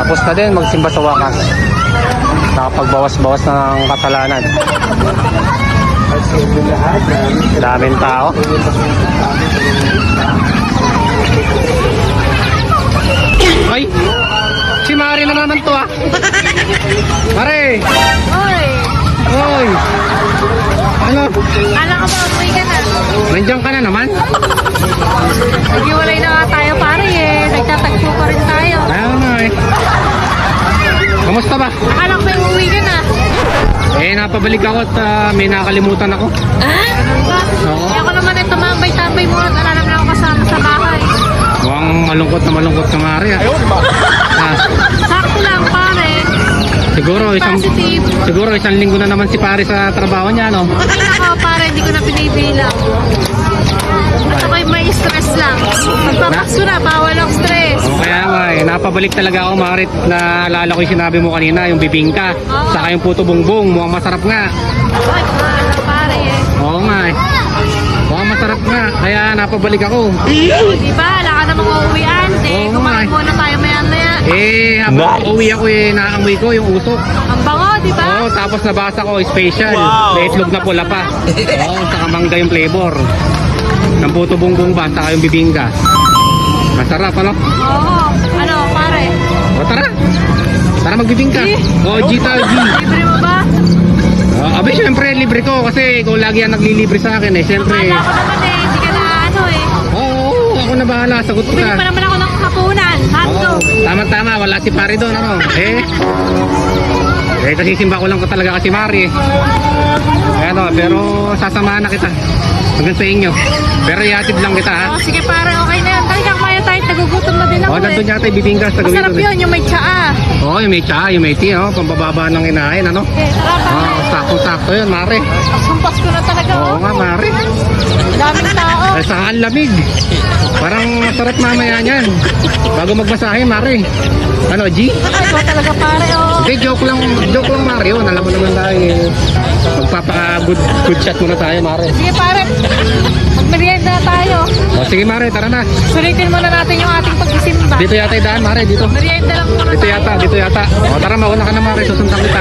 tapos na din magsimba sa wakas. Nakapagbawas-bawas ng kasalanan. Daming tao. Ay! Si Mari na naman to ah! Mari! Hoy! Hoy! Ano? Kala ka ba umuwi ka na? Nandiyan ka na naman? Naghiwalay na nga tayo pare eh. Nagtatagpo pa rin tayo. Ayaw na eh. Kamusta ba? Akala ko ba umuwi ka na? Eh, napabalik ako at may nakalimutan ako. Ganun ba? Oo. Eh ako naman eh tumambay-tambay mo at wala naman ako kasama sa bahay. Mukhang malungkot na Mari ah. Ah, Sakto lang pare. siguro isang linggo na naman si Pare sa trabaho niya, no? Ay nako pare, hindi ko na binibilang. At ako'y may stress lang. Magpapakso na, bawal ang stress. O kaya nga eh, napabalik talaga ako Marit. Naalala ko yung sinabi mo kanina, yung bibingka. Oo. Saka yung puto bongbong, mukhang masarap nga. Ay, mahal pare eh. Oo nga eh. Mukhang masarap nga, kaya napabalik ako. Di ba? Wala ka namang uuwian. Oo, Kumain nga. muna tayo maya-maya. Eh, habang uwi ako eh, naamoy ko yung usok. Ang bango, di ba? Oo, tapos nabasa ko, special. May itlog na pula pa. Oo, saka mangga yung flavor. Ng puto bongbong ba, saka yung bibingka. Masarap, ano? Oo. Ano, pare? O tara. Tara magbibingka. O, G tayo, G. Libre mo ba? Abi, syempre, libre ko kasi ikaw lagi ang naglilibre sa akin eh. Syempre. Akala ko naman eh, hindi ka na ano eh. Oo, ako na bahala. Sagot Bumili ka. pa naman ako ng hapunan. Hotdog. Oo, tama-tama. Wala si Pare doon, ano? Kasi simba ko lang ko talaga kasi Mari eh. Ano, pero sasamahan na kita. Hanggang sa inyo. Pero ihatid lang kita ha. Oh, sige pare, okay na yan. Talaga kumaya tayo, nagugutom na din ako Oo, nandun eh. yata yung bibingkas. Masarap yun, yung may tsaa. Oo, yung may tsaa, yung may tea, oh. Pambababa ng inahin, ano? Okay, tara pare. Oo, sakto-sakto yun, Mari. Sumpas ko na talaga. Oo Oh. nga, Mari. Daming tao. Ay, saka ang lamig. Parang masarap mamaya niyan. Bago magmasahe, Mari. Ano, G? Ay, ikaw talaga pare, oh. Hindi, joke lang Mari. Oh, alam mo naman tayo. Magpapa-good shot muna tayo, Mari. Sige pare, magmerienda na tayo. O, sige, Mari, tara na. Sulitin muna natin yung ating pagsisimba. Dito yata yung daan, Mari, dito. Merienda lang muna Dito tayo. yata. O, tara, mauna ka na, Mari. Susundan kita.